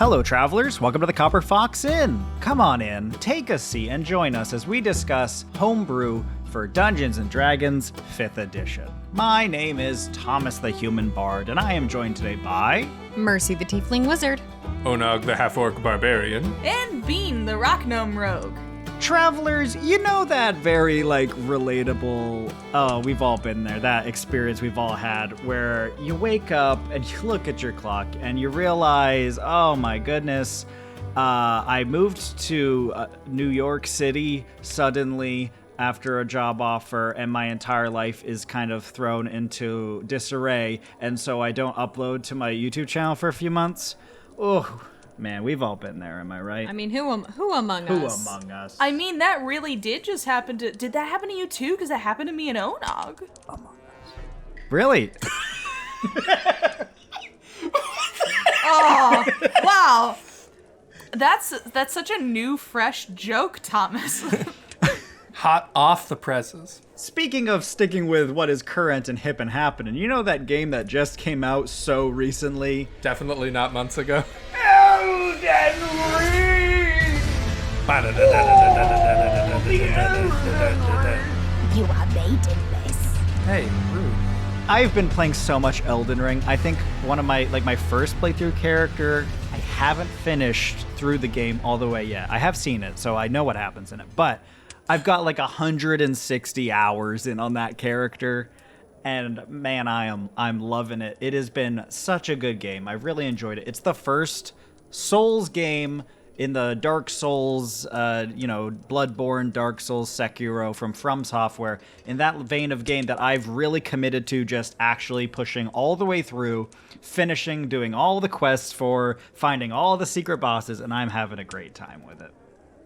Hello, travelers. Welcome to the Copper Fox Inn. Come on in, take a seat, and join us as we discuss Homebrew for Dungeons & Dragons 5th edition. My name is Thomas the Human Bard, and I am joined today by... Mercy the Tiefling Wizard. Onog the Half-Orc Barbarian. And Bean the Rock Gnome Rogue. Travelers, you know that very, relatable, we've all been there, that experience we've all had, where you wake up and you look at your clock and you realize, oh my goodness, I moved to New York City suddenly after a job offer, and my entire life is kind of thrown into disarray, and so I don't upload to my YouTube channel for a few months. Oh, man, we've all been there, am I right? I mean, who among us? Who among us? I mean, that really did just happen to... Did that happen to you too? Because that happened to me and Onog. Among us. Really? Oh, wow. That's such a new, fresh joke, Thomas. Hot off the presses. Speaking of sticking with what is current and hip and happening, you know that game that just came out so recently? Definitely not months ago. Elden Ring! You are made in this. Hey, rude. I've been playing so much Elden Ring. I think one of my first playthrough character, I haven't finished through the game all the way yet. I have seen it, so I know what happens in it, but I've got 160 hours in on that character, and man, I'm loving it. It has been such a good game. I've really enjoyed it. It's the first Souls game in the Dark Souls, Bloodborne, Dark Souls, Sekiro from Software, in that vein of game that I've really committed to just actually pushing all the way through, finishing, doing all the quests for, finding all the secret bosses, and I'm having a great time with it.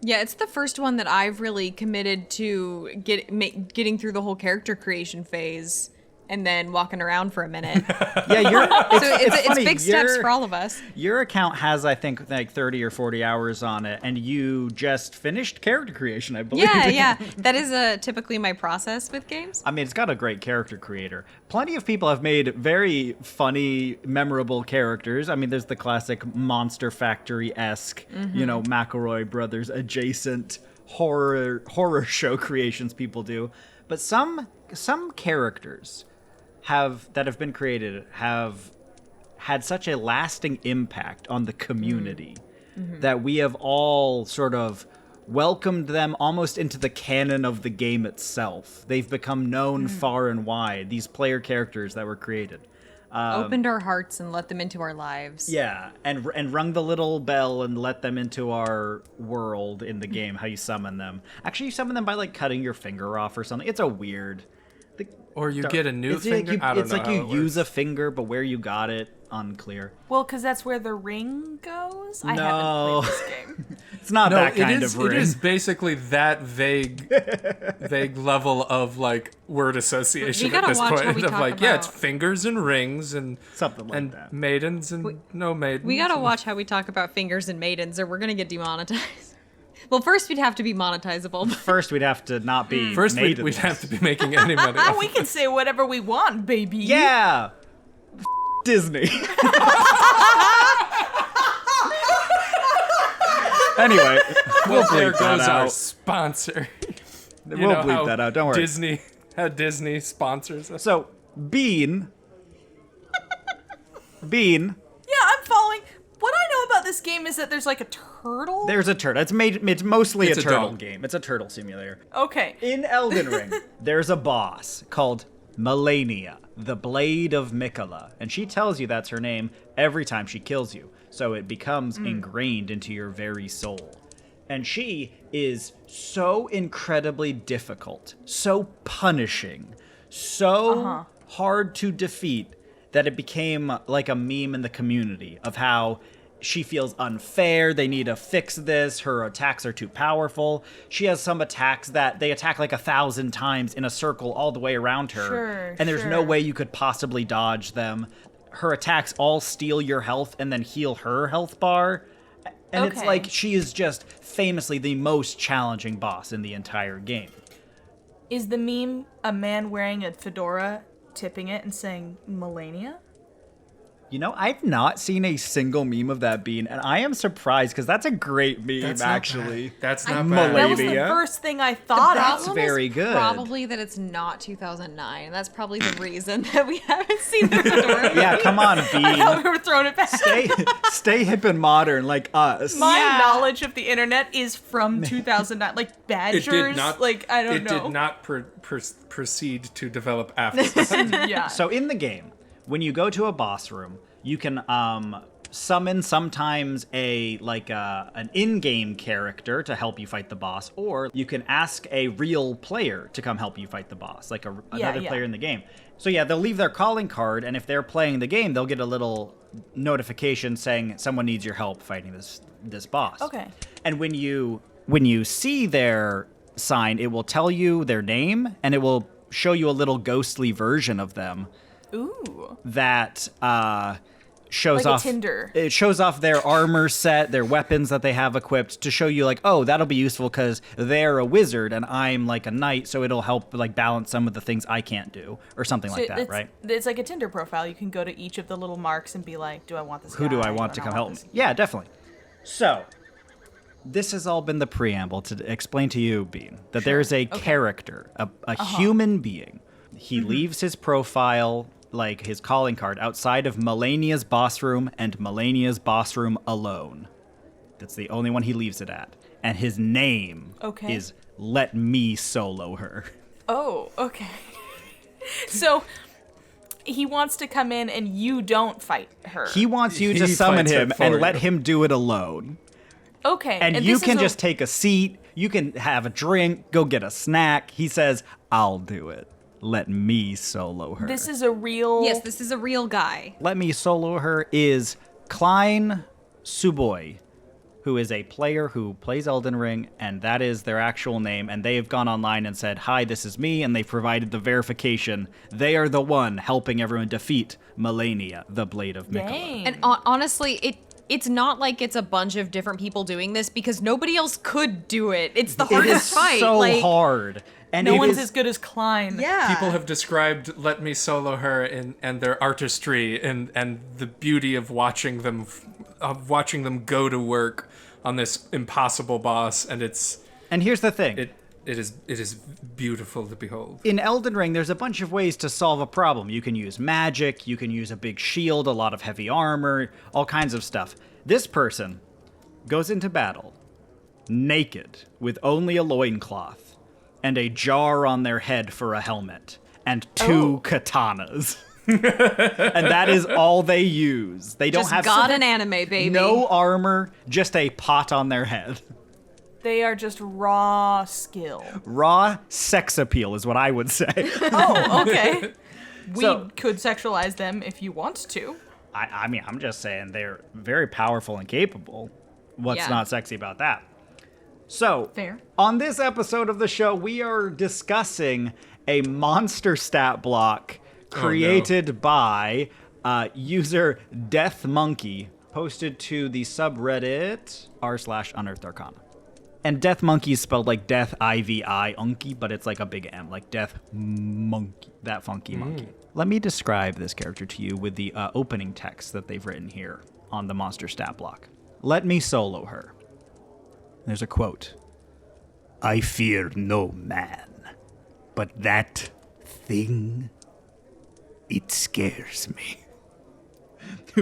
Yeah, it's the first one that I've really committed to getting through the whole character creation phase and then walking around for a minute. Yeah, it's funny, big steps for all of us. Your account has, I think, 30 or 40 hours on it, and you just finished character creation, I believe. Yeah. That is typically my process with games. I mean, it's got a great character creator. Plenty of people have made very funny, memorable characters. I mean, there's the classic Monster Factory-esque, McElroy Brothers adjacent horror show creations people do. But some characters that have been created have had such a lasting impact on the community that we have all sort of welcomed them almost into the canon of the game itself. They've become known far and wide, these player characters that were created. Opened our hearts and let them into our lives. Yeah, and rung the little bell and let them into our world in the game, how you summon them. Actually, you summon them by, cutting your finger off or something. It's a weird... Or you get a new finger? It's like you use a finger, but where you got it, unclear. Well, because that's where the ring goes? I No. haven't played this game. It's not that kind of ring. It is basically that vague level of word association We at gotta this watch point. how we Of talk it's about- fingers and rings and Something like and that. maidens and no maidens. We gotta and- watch how we talk about fingers and maidens, or we're gonna get demonetized. Well, first we'd have to be monetizable. First, we'd have to not be First, maidens. we'd have to be making any money. We can say whatever we want, baby. Yeah! Disney. Anyway, we'll there bleep that goes our out. sponsor. We'll bleep that out, don't worry. How Disney sponsors us. So, Bean. Yeah, I'm following. What I know about this game is that there's a turtle. There's a turtle. It's mostly It's a a turtle dog. game. It's a turtle simulator. Okay. In Elden Ring, there's a boss called Melania, the Blade of Mikola, and she tells you that's her name every time she kills you, so it becomes ingrained into your very soul. And she is so incredibly difficult, so punishing, so hard to defeat that it became like a meme in the community of how she feels unfair, they need to fix this, her attacks are too powerful. She has some attacks that they attack 1,000 times in a circle all the way around her. Sure, and there's no sure. way you could possibly dodge them. Her attacks all steal your health and then heal her health bar. And it's Okay. she is just famously the most challenging boss in the entire game. Is the meme a man wearing a fedora, tipping it and saying Melania? You know, I've not seen a single meme of that bean, and I am surprised because that's a great meme, That's not actually. bad. That's not Milady. bad. That was the Yeah. first thing I thought That's of. very good. Probably that it's not 2009. That's probably the reason that we haven't seen the fedora. Yeah, come on, I thought Bean. we were throwing it back. Stay hip and modern like us. My knowledge of the internet is from 2009, like It Badgers. did not. Like I don't it know. did not proceed to develop after this. Yeah. So in the game, when you go to a boss room, you can summon sometimes an in-game character to help you fight the boss, or you can ask a real player to come help you fight the boss, like another player in the game. So yeah, they'll leave their calling card, and if they're playing the game, they'll get a little notification saying someone needs your help fighting this boss. Okay. And when you see their sign, it will tell you their name, and it will show you a little ghostly version of them. Ooh. That shows Like a off Tinder. It shows off their armor set, their weapons that they have equipped to show you like, oh, that'll be useful because they're a wizard and I'm like a knight, so it'll help like balance some of the things I can't do or something like that, right? It's like a Tinder profile. You can go to each of the little marks and be like, do I want this Who guy? do I want to not come help me? this- Yeah, definitely. So, this has all been the preamble to explain to you, Bean, that there's a character, a human being. He leaves his profile, like his calling card, outside of Melania's boss room and Melania's boss room alone. That's the only one he leaves it at. And his name is Let Me Solo Her. Oh, okay. So he wants to come in and you don't fight her. He wants you to He summon fights her him for and you. let him do it alone. Okay. And you this is can a- just take a seat, you can have a drink, go get a snack. He says, I'll do it. Let me solo her. This is a real. Yes, this is a real guy. Let me solo her is Klein Suboy, who is a player who plays Elden Ring, and that is their actual name. And they have gone online and said, hi, this is me, and they provided the verification. They are the one helping everyone defeat Melania, the Blade of Mikola. Dang. And honestly, it's not like it's a bunch of different people doing this because nobody else could do it. It's the It is hardest fight. so like, hard. And no it one's is- as good as Klein. Yeah. People have described Let Me Solo Her and their artistry and the beauty of watching them go to work on this impossible boss, and And here's the thing. it is beautiful to behold. In Elden Ring, there's a bunch of ways to solve a problem. You can use magic, you can use a big shield, a lot of heavy armor, all kinds of stuff. This person goes into battle naked with only a loincloth and a jar on their head for a helmet and two katanas. And that is all they use. They don't just have got an anime, baby. no armor, just a pot on their head. They are just raw skill. Raw sex appeal is what I would say. Oh, okay. We So- could sexualize them if you want to. I mean, I'm just saying they're very powerful and capable. What's Yeah. not sexy about that? So, Fair. on this episode of the show, we are discussing a monster stat block created by user Death Monkey, posted to the subreddit r/unearthed arcana. And Death Monkey is spelled like Death Ivi Unky, but it's like a big M, like Death Monkey, that funky monkey. Let me describe this character to you with the opening text that they've written here on the monster stat block. Let me solo her. There's a quote. I fear no man, but that thing, it scares me.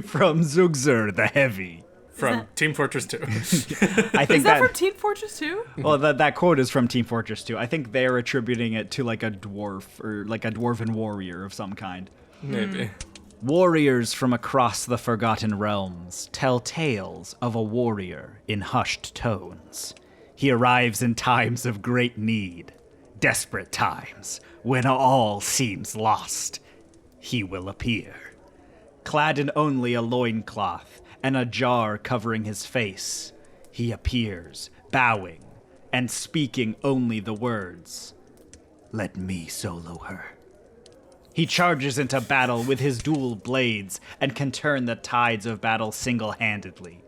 From Zugzur the Heavy. From Team Fortress 2. I think Is that from Team Fortress 2? well, that quote is from Team Fortress 2. I think they're attributing it to like a dwarf or like a dwarven warrior of some kind. Maybe. Warriors from across the Forgotten Realms tell tales of a warrior in hushed tones. He arrives in times of great need, desperate times, when all seems lost. He will appear. Clad in only a loincloth and a jar covering his face, he appears, bowing and speaking only the words, "Let me solo her." He charges into battle with his dual blades and can turn the tides of battle single-handedly.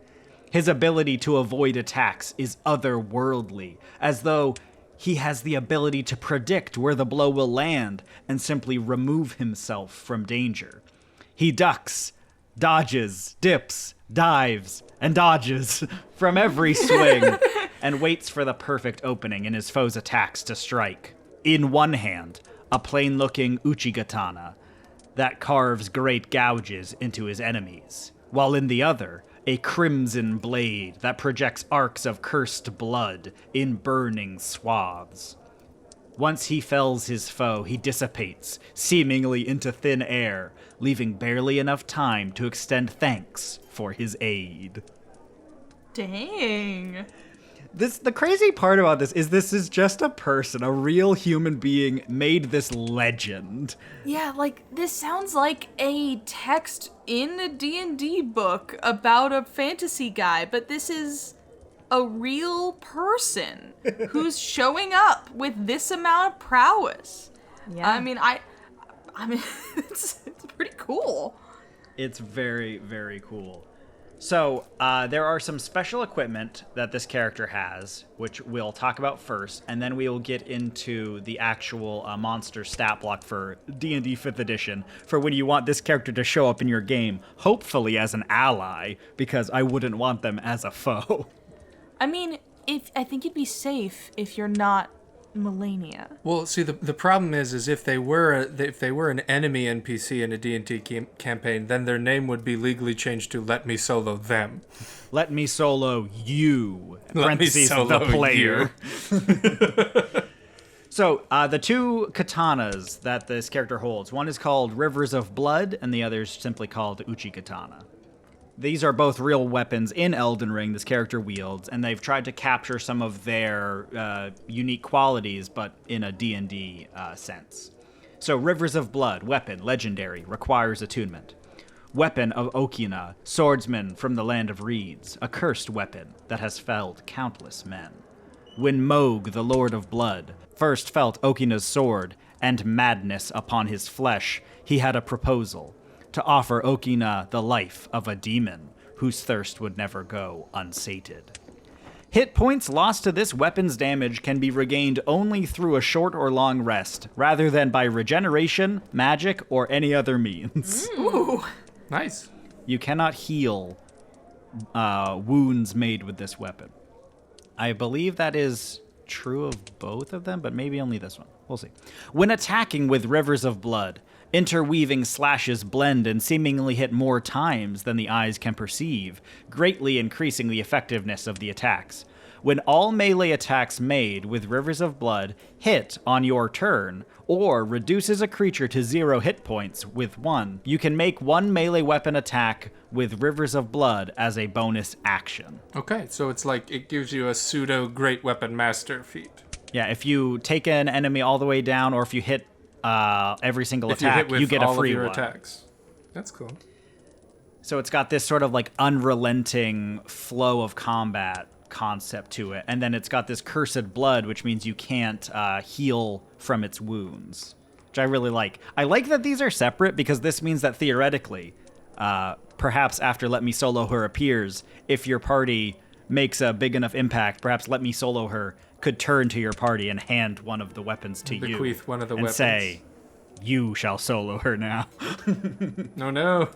His ability to avoid attacks is otherworldly, as though he has the ability to predict where the blow will land and simply remove himself from danger. He ducks, dodges, dips, dives, and dodges from every swing, and waits for the perfect opening in his foe's attacks to strike. In one hand, a plain-looking uchigatana that carves great gouges into his enemies, while in the other, a crimson blade that projects arcs of cursed blood in burning swaths. Once he fells his foe, he dissipates, seemingly into thin air, leaving barely enough time to extend thanks for his aid. Dang. The crazy part about this is just a person, a real human being made this legend. Yeah, like, this sounds like a text in a D&D book about a fantasy guy, but this is a real person who's showing up with this amount of prowess. Yeah. I mean, it's pretty cool. It's very, very cool. So, there are some special equipment that this character has, which we'll talk about first, and then we will get into the actual monster stat block for D&D 5th edition, for when you want this character to show up in your game, hopefully as an ally, because I wouldn't want them as a foe. I mean, I think it'd be safe if you're not Melania. Well, see, the problem is if they were an enemy NPC in a D&D campaign, then their name would be legally changed to "Let me solo them." Let me solo you. Let me Parentheses, solo the player. So, the two katanas that this character holds, one is called Rivers of Blood, and the other is simply called Uchi-katana. These are both real weapons in Elden Ring this character wields, and they've tried to capture some of their unique qualities, but in a D&D sense. So, Rivers of Blood, weapon, legendary, requires attunement. Weapon of Okina, swordsman from the land of reeds, a cursed weapon that has felled countless men. When Moog, the Lord of Blood, first felt Okina's sword and madness upon his flesh, he had a proposal: to offer Okina the life of a demon whose thirst would never go unsated. Hit points lost to this weapon's damage can be regained only through a short or long rest, rather than by regeneration, magic, or any other means. Ooh. Nice. You cannot heal wounds made with this weapon. I believe that is true of both of them, but maybe only this one. We'll see. When attacking with Rivers of Blood, interweaving slashes blend and seemingly hit more times than the eyes can perceive, greatly increasing the effectiveness of the attacks. When all melee attacks made with Rivers of Blood hit on your turn, or reduces a creature to 0 hit points with 1, you can make one melee weapon attack with Rivers of Blood as a bonus action. Okay, so it's like it gives you a pseudo Great Weapon Master feat. Yeah, if you take an enemy all the way down, or if you hit every single If you attack, hit with you get a all free of your one. attacks. That's cool. So it's got this sort of like unrelenting flow of combat concept to it, and then it's got this cursed blood, which means you can't heal from its wounds, which I really like. I like that these are separate, because this means that theoretically, perhaps after Let Me Solo Her appears, if your party makes a big enough impact, perhaps Let Me Solo Her could turn to your party and hand one of the weapons to you. Bequeath one of the and weapons. say, "You shall solo her now." No.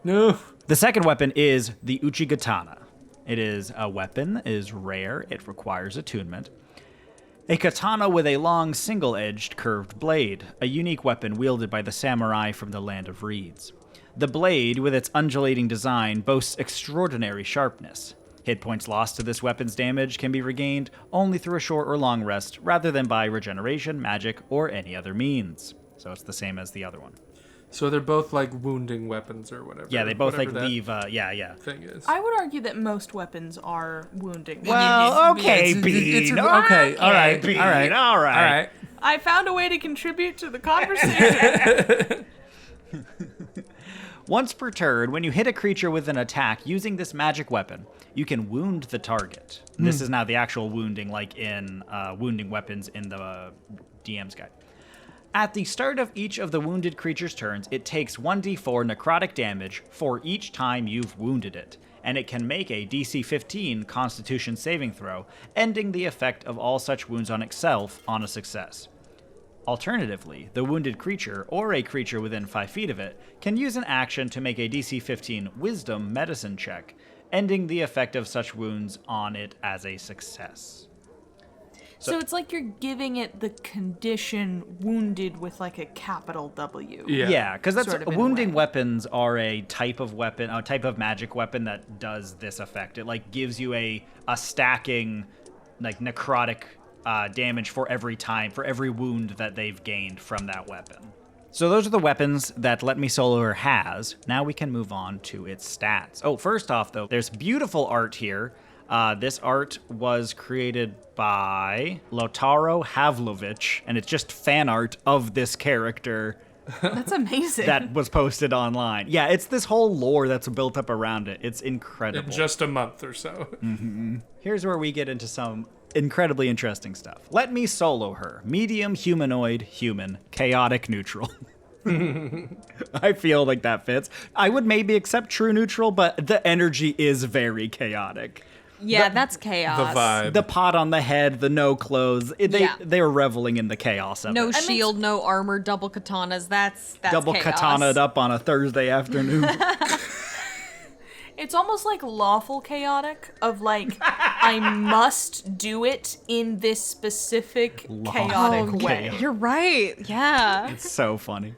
The second weapon is the Uchi-katana. It is a weapon, is rare, it requires attunement. A katana with a long, single-edged, curved blade, a unique weapon wielded by the samurai from the land of reeds. The blade, with its undulating design, boasts extraordinary sharpness. Hit points lost to this weapon's damage can be regained only through a short or long rest, rather than by regeneration, magic, or any other means. So it's the same as the other one. So they're both like wounding weapons or whatever. Yeah, they both like whatever that leave, yeah. thing is. I would argue that most weapons are wounding. Well, okay, Bean. Okay, all right, Bean, all right, all right. all right. I found a way to contribute to the conversation. Once per turn, when you hit a creature with an attack using this magic weapon, you can wound the target. This is now the actual wounding, like in wounding weapons in the DM's guide. At the start of each of the wounded creature's turns, it takes 1d4 necrotic damage for each time you've wounded it, and it can make a DC 15 Constitution saving throw, ending the effect of all such wounds on itself on a success. Alternatively, the wounded creature, or a creature within 5 feet of it, can use an action to make a DC 15 Wisdom Medicine check, ending the effect of such wounds on it as a success. So it's like you're giving it the condition wounded with like a capital W. Yeah, because that's Sort of in a wounding way. weapons are a type of weapon, a type of magic weapon that does this effect. It like gives you a stacking, like necrotic damage for every wound that they've gained from that weapon. So those are the weapons that Let Me Solo Her has. Now we can move on to its stats. Oh, first off though, there's beautiful art here. This art was created by Lautaro Havlovich, and it's just fan art of this character That's amazing. that was posted online. Yeah, it's this whole lore that's built up around it. It's incredible. In just a month or so. Here's where we get into some incredibly interesting stuff. Let Me Solo Her. Medium, humanoid, human, chaotic, neutral. I feel like that fits. I would maybe accept true neutral, but the energy is very chaotic. Yeah, that's chaos. The vibe. The pot on the head, the no clothes, Yeah. they're reveling in the chaos of No it. shield, no armor, double katanas. That's Double chaos. katanaed up on a Thursday afternoon. It's almost like lawful chaotic of like I must do it in this specific chaotic Oh, way. yeah. You're right. Yeah. It's so funny.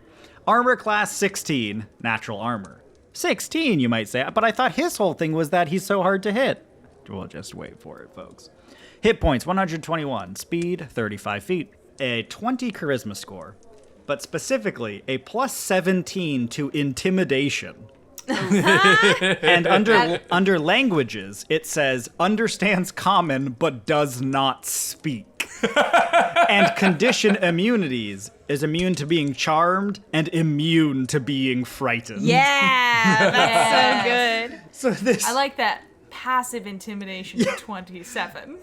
Armor class 16, natural armor. 16, you might say, but I thought his whole thing was that he's so hard to hit. We'll just wait for it, folks. Hit points 121, speed 35 feet, a 20 charisma score, but specifically a plus 17 to intimidation. And under languages, it says understands common but does not speak. And condition immunities is immune to being charmed and immune to being frightened. Yeah, that's so good. So this I like that passive intimidation to 27.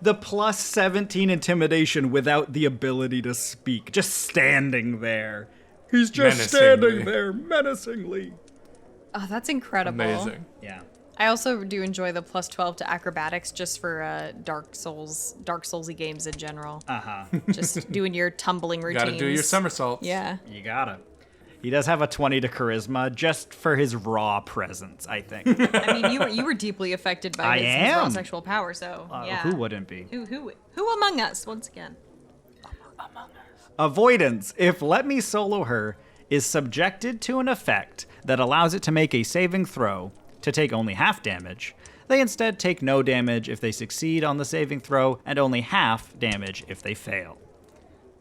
the plus 17 intimidation without the ability to speak, just standing there. He's just Menacingly. standing there menacingly. Oh, that's incredible. Amazing. Yeah. I also do enjoy the plus 12 to acrobatics just for Dark Soulsy games in general. Just doing your tumbling routines. Gotta do your somersaults. Yeah. You gotta. He does have a 20 to charisma just for his raw presence, I think. I mean, you were deeply affected by I his raw am. sexual power, so yeah. Who wouldn't be? Who among us? Once again. Avoidance. If Let Me Solo Her is subjected to an effect that allows it to make a saving throw to take only half damage, they instead take no damage if they succeed on the saving throw and only half damage if they fail.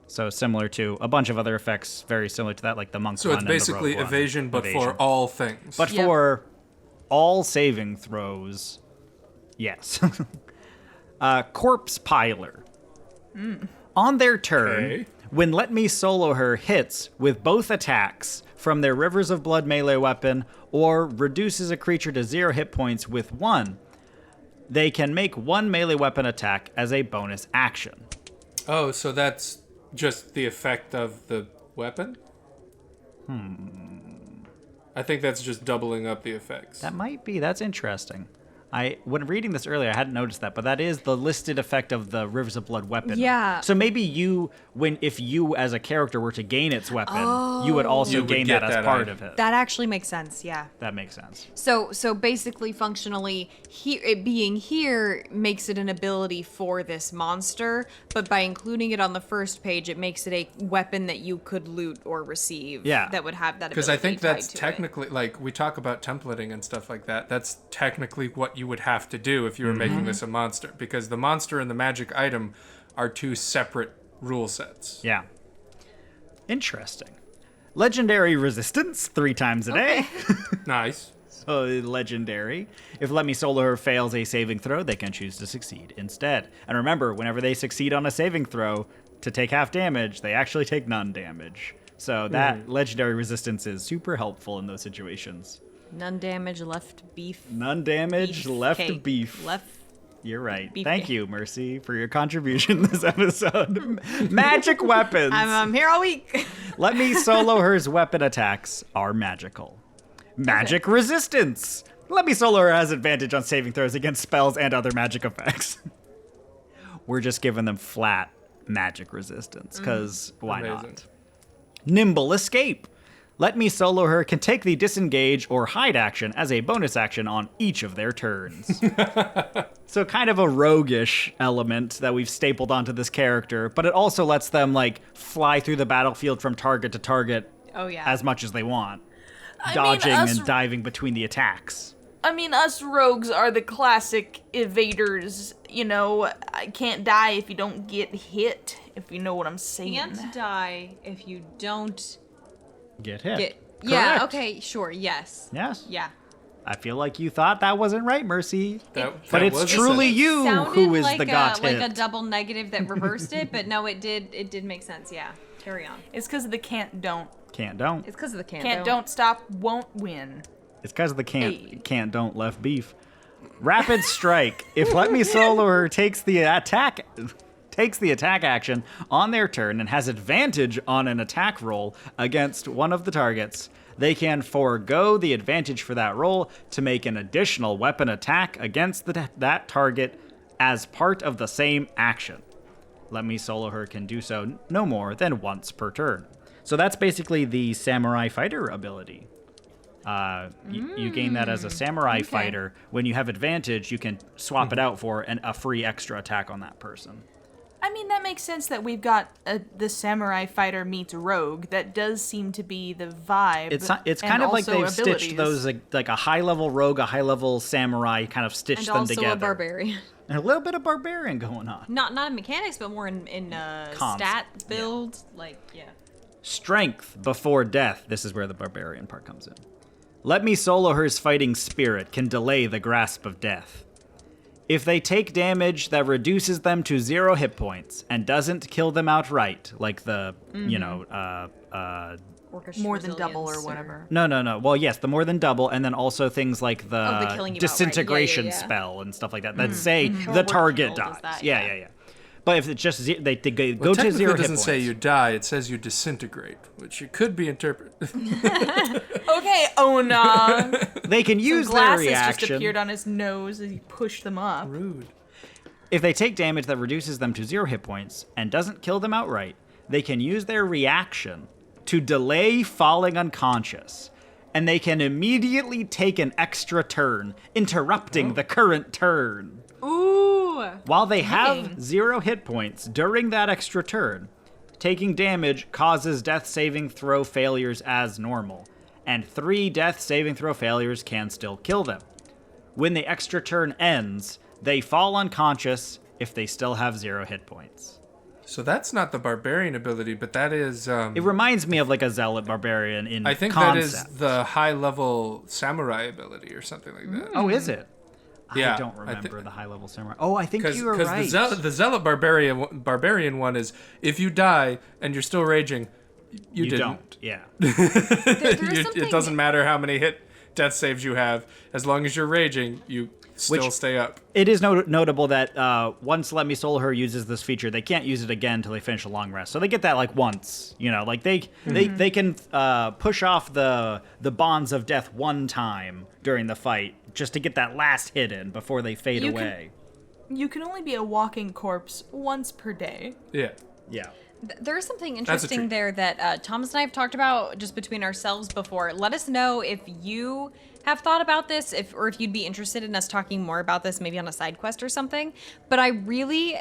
So similar to a bunch of other effects very similar to that, like the monk So one it's and the basically rogue one. evasion, but Evasion. for all things. But Yep. for all saving throws, yes. Corpse Piler. On their turn, Okay. when Let Me Solo Her hits with both attacks from their Rivers of Blood melee weapon or reduces a creature to 0 hit points with 1, they can make 1 melee weapon attack as a bonus action. Oh, so that's just the effect of the weapon? I think that's just doubling up the effects. That might be. That's interesting. When reading this earlier, I hadn't noticed that, but that is the listed effect of the Rivers of Blood weapon. Yeah. So maybe if you as a character were to gain its weapon, you would also You would gain get that as that part item. of it. That actually makes sense, yeah. That makes sense. So basically, functionally, it being here makes it an ability for this monster, but by including it on the first page, it makes it a weapon that you could loot or receive. Yeah. That would have that ability. Because I think tied that's to it. technically, like, we talk about templating and stuff like that. That's technically what you would have to do if you were making this a monster. Because the monster and the magic item are two separate rule sets. Yeah. Interesting. Legendary resistance 3 times a day. Nice. So legendary. If Let Me Solo Her fails a saving throw, they can choose to succeed instead. And remember, whenever they succeed on a saving throw to take half damage, they actually take none damage. So that legendary resistance is super helpful in those situations. None damage, left beef. None damage, left cake. beef. Left. You're right. beef Thank cake. you, Mercy, for your contribution this episode. Magic weapons. I'm here all week. Let Me Solo Her's weapon attacks are magical. Magic resistance. Let Me Solo Her has advantage on saving throws against spells and other magic effects. We're just giving them flat magic resistance, because why Amazing. not? Nimble Escape. Let Me Solo Her can take the disengage or hide action as a bonus action on each of their turns. So kind of a roguish element that we've stapled onto this character, but it also lets them like fly through the battlefield from target to target Oh yeah. as much as they want, I dodging mean, us- and diving between the attacks. I mean, us rogues are the classic evaders. You know, I can't die if you don't get hit, if you know what I'm saying. Can't die if you don't Get hit. get. Yeah. Correct. Okay. Sure. Yes. Yes. Yeah. I feel like you thought that wasn't right, Mercy. That But it's was a truly sentence. you Sounded who is like the got like a hit. double negative that reversed it, but no, it did make sense. Yeah. Carry on. It's because of the can't don't. Can't don't. It's because of the can't. Can't don't stop, won't win. It's because of the Hey. can't don't left beef. Rapid Strike. If Let Me Solo Her takes the attack action on their turn and has advantage on an attack roll against one of the targets, they can forego the advantage for that roll to make an additional weapon attack against that target as part of the same action. Let Me Solo Her can do so no more than once per turn. So that's basically the Samurai Fighter ability. You gain that as a Samurai Fighter. When you have advantage, you can swap it out for a free extra attack on that person. I mean, that makes sense that we've got the samurai fighter meets rogue. That does seem to be the vibe. It's and kind of like also they've stitched abilities. those like a high-level rogue, a high-level samurai, kind of stitched And them also together. a barbarian. And a little bit of barbarian going on. Not in mechanics, but more in Comms. stat build. Like yeah. Strength before death. This is where the barbarian part comes in. Let Me Solo Her's fighting spirit can delay the grasp of death. If they take damage that reduces them to 0 hit points and doesn't kill them outright, like the, Orcish more than double resilience or whatever. No. Well, yes, the more than double, and then also things like the killing the you outright. disintegration Yeah. spell and stuff like that that say the Overkill target does dies. that, yeah, yeah. yeah. But if it's just they go Well, to technically 0 it hit doesn't points. say you die, it says you disintegrate, which it could be interpreted. Okay, Ona. They can use Some their glasses reaction. just appeared on his nose as he pushed them up. Rude. If they take damage that reduces them to 0 hit points and doesn't kill them outright, they can use their reaction to delay falling unconscious, and they can immediately take an extra turn, interrupting the current turn. Ooh. While they have Dang. 0 hit points during that extra turn, taking damage causes death saving throw failures as normal, and 3 death saving throw failures can still kill them. When the extra turn ends, they fall unconscious if they still have 0 hit points. So that's not the barbarian ability, but that is. It reminds me of like a zealot barbarian in I think concept. that is the high level samurai ability or something like that. Oh, is it? Yeah, I don't I thi- remember the high level samurai. Oh, I think Because you were right. the zealot barbarian one is if you die and you're still raging, you didn't. don't. Yeah. There is something. It doesn't matter how many death saves you have, as long as you're raging, you still Which- stay up. It is notable that once Let Me Solo Her uses this feature, they can't use it again until they finish a long rest. So they get that like once, like they can push off the bonds of death one time during the fight just to get that last hit in before they fade You can- away. You can only be a walking corpse once per day. Yeah. Yeah. There is something a interesting treat. there that Thomas and I have talked about just between ourselves before. Let us know if you have thought about this, or if you'd be interested in us talking more about this, maybe on a side quest or something. But I really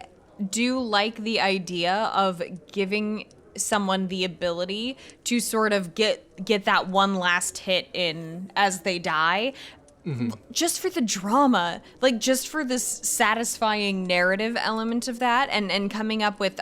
do like the idea of giving someone the ability to sort of get that one last hit in as they die. Just for the drama, like just for this satisfying narrative element of that, and coming up with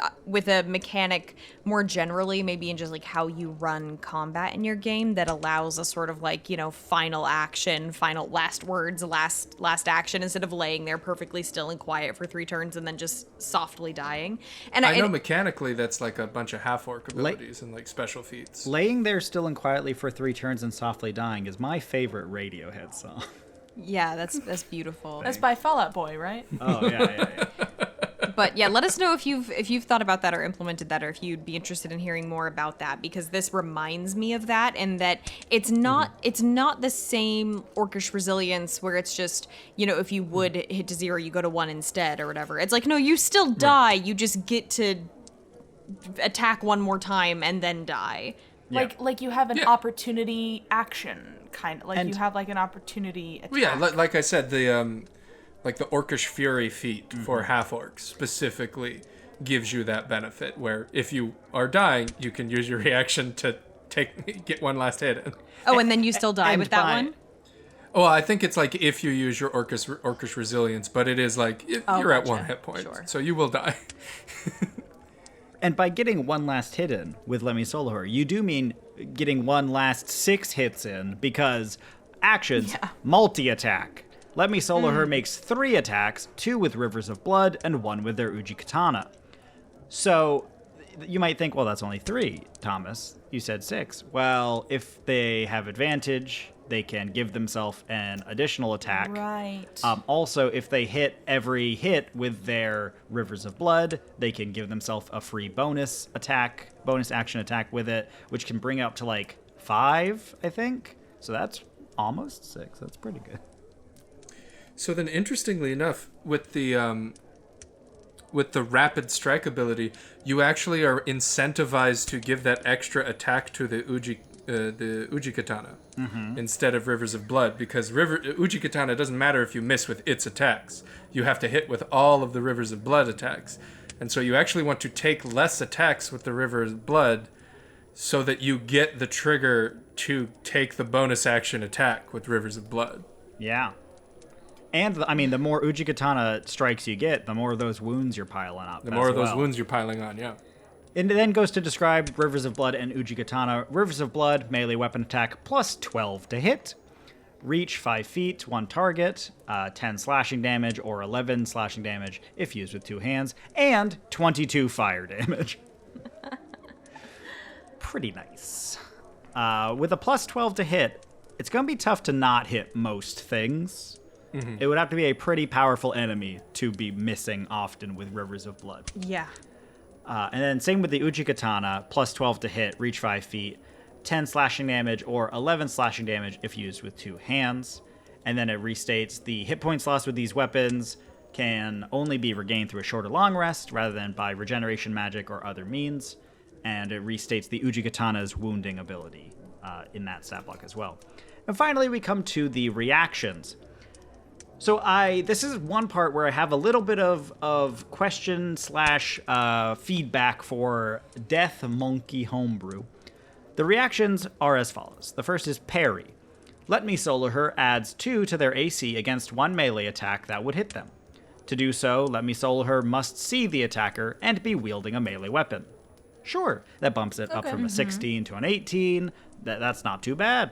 a mechanic more generally, maybe in just like how you run combat in your game that allows a sort of like final action, final last words, last action, instead of laying there perfectly still and quiet for 3 turns and then just softly dying. And I know mechanically that's like a bunch of half-orc Like- abilities and like special feats. Laying there still and quietly for 3 turns and softly dying is my favorite Radiohead song. yeah, that's beautiful. That's by Fall Out Boy, right? Oh yeah. But yeah, let us know if you've thought about that or implemented that, or if you'd be interested in hearing more about that, because this reminds me of that, and that it's not the same orcish resilience where it's just if you would hit to 0, you go to 1 instead or whatever. It's like no, you still die, you just get to attack one more time and then die. Like you have an Yeah. opportunity action, kind of. Like And- you have like an opportunity attack. Well, yeah, like I said, the like the Orcish Fury feat for half orcs specifically gives you that benefit, where if you are dying, you can use your reaction to get one last hit in. Oh, and then you still die and with that by- one? Well, I think it's like if you use your Orcish Resilience, but it is like you're at gotcha. 1 hit point, Sure. so you will die. And by getting one last hit in with Let Me Solo Her, you do mean getting one last 6 hits in, because actions, multi-attack. Let Me Solo Her makes 3 attacks, 2 with Rivers of Blood and 1 with their Uji Katana. So you might think, well, that's only 3, Thomas. You said 6. Well, if they have advantage, they can give themselves an additional attack. Right. Also, if they hit every hit with their Rivers of Blood, they can give themselves a free bonus action attack with it, which can bring up to like 5, I think. So that's almost 6. That's pretty good. So then, interestingly enough, with the rapid strike ability, you actually are incentivized to give that extra attack to the Uji Katana instead of Rivers of Blood, because Uji Katana doesn't matter if you miss with its attacks. You have to hit with all of the Rivers of Blood attacks. And so you actually want to take less attacks with the River of Blood so that you get the trigger to take the bonus action attack with Rivers of Blood. Yeah. And, I mean, the more Uji Katana strikes you get, the more of those wounds you're piling up. The more of those wounds you're piling on, yeah. And it then goes to describe Rivers of Blood and Uji Katana. Rivers of Blood, melee weapon attack, plus 12 to hit. Reach 5 feet, 1 target, 10 slashing damage, or 11 slashing damage if used with 2 hands, and 22 fire damage. Pretty nice. With a plus 12 to hit, it's going to be tough to not hit most things. It would have to be a pretty powerful enemy to be missing often with Rivers of Blood. Yeah. And then same with the Uji Katana, plus 12 to hit, reach 5 feet, 10 slashing damage, or 11 slashing damage if used with 2 hands. And then it restates the hit points lost with these weapons can only be regained through a short or long rest, rather than by regeneration magic or other means. And it restates the Uji Katana's wounding ability in that stat block as well. And finally, we come to the reactions. So this is one part where I have a little bit of question / feedback for Death Monkey Homebrew. The reactions are as follows. The first is parry. Let Me Solo Her adds 2 to their AC against 1 melee attack that would hit them. To do so, Let Me Solo Her must see the attacker and be wielding a melee weapon. Sure, that bumps it up from a 16 to an 18. That's not too bad.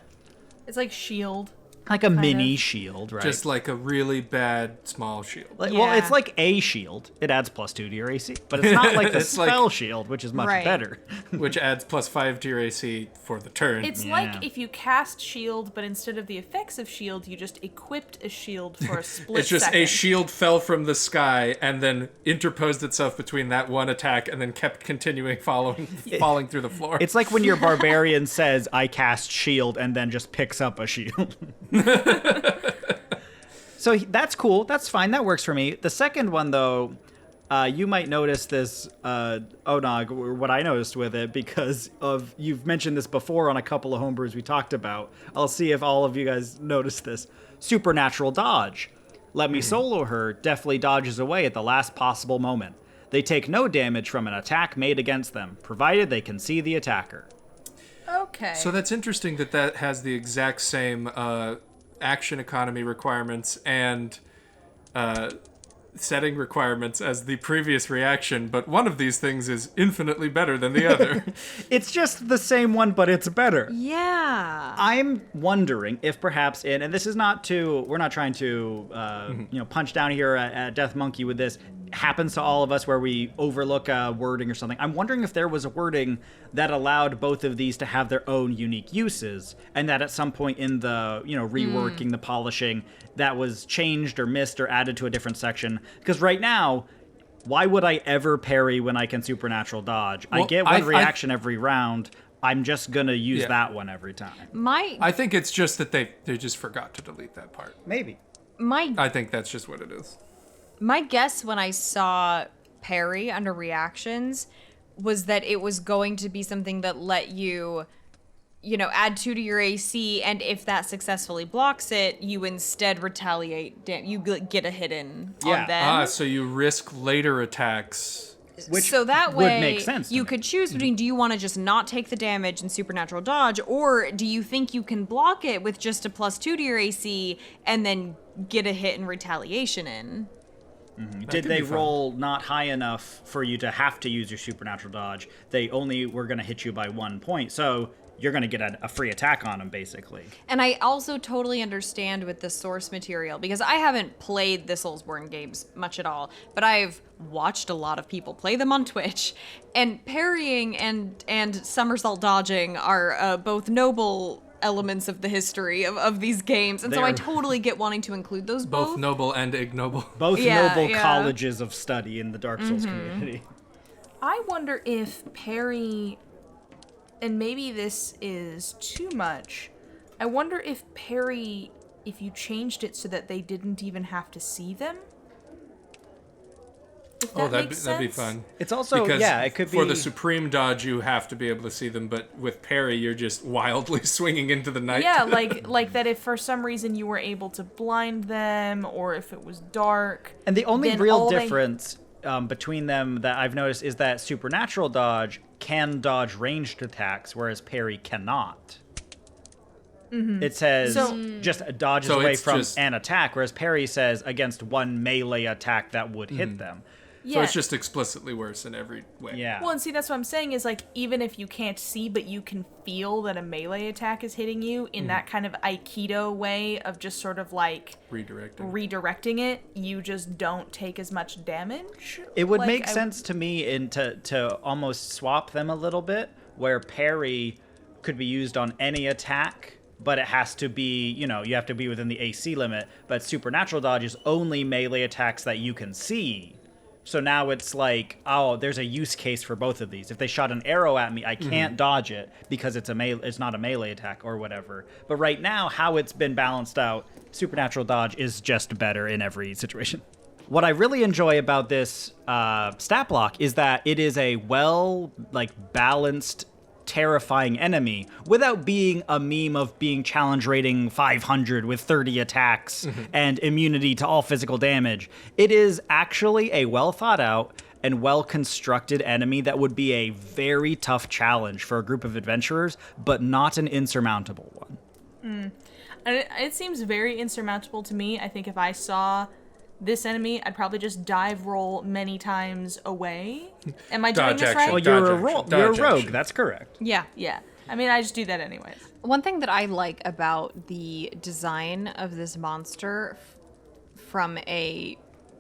It's like shield. Like a mini shield, right? Just like a really bad small shield. Well, Yeah. it's like a shield. It adds plus 2 to your AC. But it's not like the It's like- spell shield, which is much Right. better. Which adds plus 5 to your AC for the turn. It's Yeah. like if you cast shield, but instead of the effects of shield, you just equipped a shield for a split It's just second. a shield fell from the sky and then interposed itself between that one attack and then kept continuing falling through the floor. It's like when your barbarian says, I cast shield, and then just picks up a shield. So that's cool. That's fine. That works for me. The second one, though, you might notice this, Onog, or what I noticed with it, because of you've mentioned this before on a couple of homebrews we talked about. I'll see if all of you guys noticed this. Supernatural dodge. Let Me Solo Her deftly dodges away at the last possible moment. They take no damage from an attack made against them, provided they can see the attacker. Okay. So that's interesting that has the exact same action economy requirements and setting requirements as the previous reaction, but one of these things is infinitely better than the other. It's just the same one, but it's better. Yeah. I'm wondering if perhaps and this is not we're not trying to, punch down here at Death Monkey with this. Happens to all of us where we overlook a wording or something. I'm wondering if there was a wording that allowed both of these to have their own unique uses, and that at some point in the, reworking, the polishing, that was changed or missed or added to a different section. Because right now, why would I ever parry when I can supernatural dodge? I Well, get one reaction every round. I'm just gonna use Yeah. that one every time. I think it's just that they just forgot to delete that part. Maybe. I think that's just what it is. My guess when I saw parry under reactions was that it was going to be something that let you, add 2 to your AC, and if that successfully blocks it, you instead retaliate. You get a hit in on them. So you risk later attacks. Which so that would way, make sense to you me. could choose between, do you want to just not take the damage and supernatural dodge, or do you think you can block it with just a +2 to your AC and then get a hit and retaliation in? Did they roll not high enough for you to have to use your supernatural dodge? They only were going to hit you by 1 point, so you're going to get a free attack on them, basically. And I also totally understand with the source material, because I haven't played the Soulsborne games much at all, but I've watched a lot of people play them on Twitch, and parrying and somersault dodging are both noble elements of the history of these games, and so I totally get wanting to include those both. Noble and ignoble. Both noble colleges of study in the Dark Souls community. I wonder if parry, and maybe this is too much, I wonder if parry, if you changed it so that they didn't even have to see them. If that That'd makes be sense. fun. It's also, Because it could be... for the supreme dodge, you have to be able to see them, but with parry, you're just wildly swinging into the night. Yeah, like that if for some reason you were able to blind them, or if it was dark. And the only then real all they- difference between them that I've noticed is that supernatural dodge can dodge ranged attacks, whereas parry cannot. It says just dodges So away it's from just- an attack, whereas parry says against one melee attack that would hit them. So it's just explicitly worse in every way. Yeah. Well, and see, that's what I'm saying is, like, even if you can't see, but you can feel that a melee attack is hitting you in that kind of Aikido way of just sort of, like, redirecting it, you just don't take as much damage. It would Like, make sense to me to almost swap them a little bit, where parry could be used on any attack, but it has to be, you have to be within the AC limit, but supernatural dodge is only melee attacks that you can see. So now it's like, there's a use case for both of these. If they shot an arrow at me, I can't dodge it because it's not a melee attack or whatever. But right now, how it's been balanced out, supernatural dodge is just better in every situation. What I really enjoy about this stat block is that it is a balanced, terrifying enemy without being a meme of being challenge rating 500 with 30 attacks and immunity to all physical damage. It is actually a well thought out and well constructed enemy that would be a very tough challenge for a group of adventurers, but not an insurmountable one. And it seems very insurmountable to me. I think if I saw this enemy, I'd probably just dive roll many times away. Am I doing Dodge this action. right? Well, Dodge you're action. you're a Dodge rogue, action. that's correct. Yeah. Yeah. I mean, I just do that anyways. One thing that I like about the design of this monster from a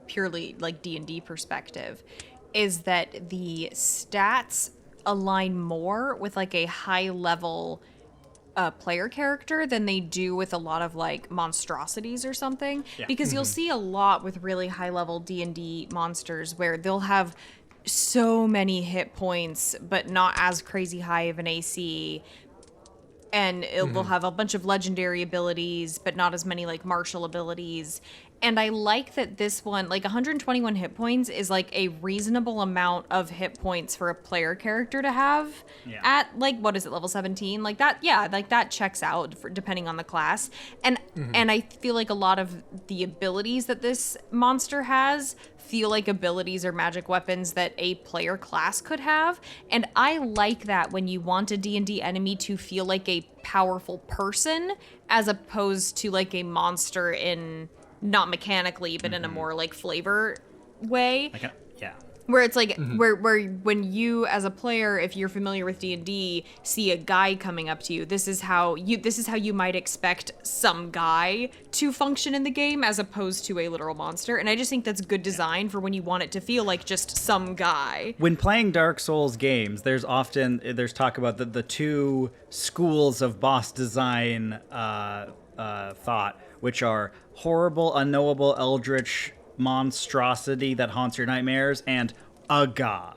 purely like D&D perspective is that the stats align more with like a high level player character than they do with a lot of like monstrosities or something, because you'll see a lot with really high level D&D monsters where they'll have so many hit points but not as crazy high of an AC, and they'll have a bunch of legendary abilities but not as many like martial abilities. And I like that this one, like 121 hit points is like a reasonable amount of hit points for a player character to have at like, what is it, level 17? Like that, like that checks out for, depending on the class. And and I feel like a lot of the abilities that this monster has feel like abilities or magic weapons that a player class could have. And I like that when you want a D&D enemy to feel like a powerful person as opposed to like a monster in... not mechanically, but in a more like flavor way. Where it's like where when you as a player, if you're familiar with D&D, see a guy coming up to you, this is how you might expect some guy to function in the game as opposed to a literal monster. And I just think that's good design for when you want it to feel like just some guy. When playing Dark Souls games, there's talk about the two schools of boss design thought, which are horrible, unknowable, eldritch monstrosity that haunts your nightmares, and a guy.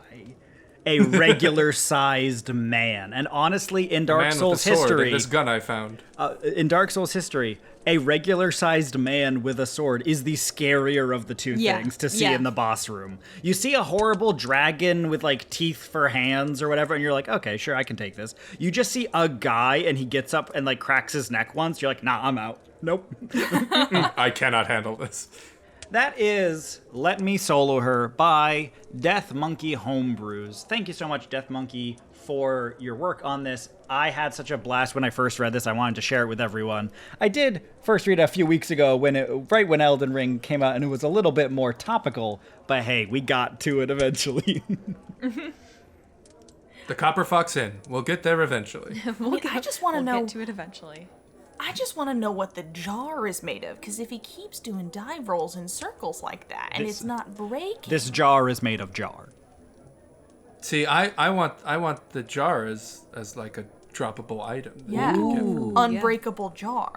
a regular-sized man. And honestly, in Dark Man Souls with a sword history, and this gun I found. in Dark Souls history, a regular-sized man with a sword is the scarier of the two things to see in the boss room. You see a horrible dragon with like teeth for hands or whatever, and you're like, okay, sure, I can take this. You just see a guy and he gets up and like cracks his neck once. You're like, nah, I'm out. Nope. I cannot handle this. That is Let Me Solo Her by Death Monkey Homebrews. Thank you so much, Death Monkey, for your work on this. I had such a blast when I first read this. I wanted to share it with everyone. I did first read it a few weeks ago right when Elden Ring came out, and it was a little bit more topical, but hey, we got to it eventually. The Copper Fox Inn. We'll get there eventually. I just want to know. We'll get to it eventually. I just want to know what the jar is made of, because if he keeps doing dive rolls in circles like that, and it's not breaking. This jar is made of jar. See, I want the jar as like a droppable item. that Yeah. you can get. Unbreakable jar.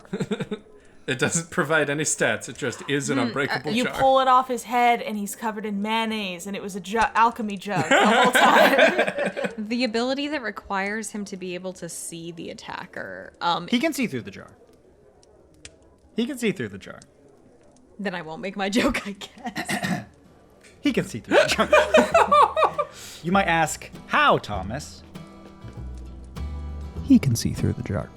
It doesn't provide any stats. It just is an unbreakable You jar. pull it off his head, and he's covered in mayonnaise, and it was a alchemy jug the whole time. The ability that requires him to be able to see the attacker, He can see through the jar. He can see through the jar. then I won't make my joke, I guess. He can see through the jar. You might ask, how, Thomas? He can see through the jar.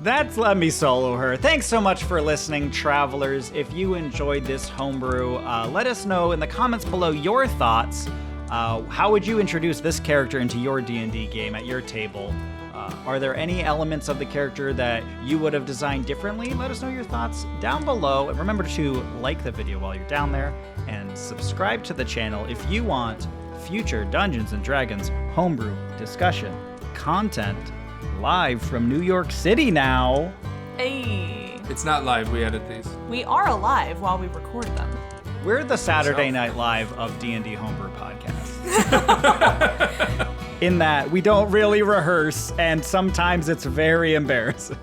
That's Let Me Solo Her. Thanks so much for listening, travelers. If you enjoyed this homebrew, let us know in the comments below your thoughts. How would you introduce this character into your D&D game at your table? Are there any elements of the character that you would have designed differently? Let us know your thoughts down below. And remember to like the video while you're down there and subscribe to the channel if you want future Dungeons & Dragons homebrew discussion content live from New York City now. Hey, It's not live. We edit these. we are alive while we record them. We're the Saturday Night Live of D&D Homebrew podcast. In that we don't really rehearse, and sometimes it's very embarrassing.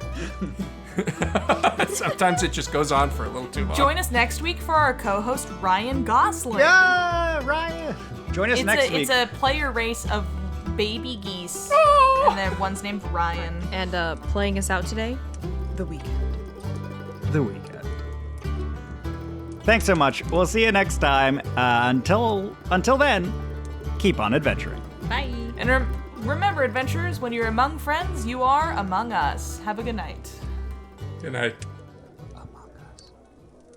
Sometimes it just goes on for a little too long. Join us next week for our co-host Ryan Gosling. Yeah, Ryan. Join us next week. It's a player race of baby geese, and then one's named Ryan. And playing us out today, The Weeknd. The weekend. Thanks so much. We'll see you next time. Until then, keep on adventuring. Bye. And remember, adventurers, when you're among friends, you are among us. Have a good night. Good night.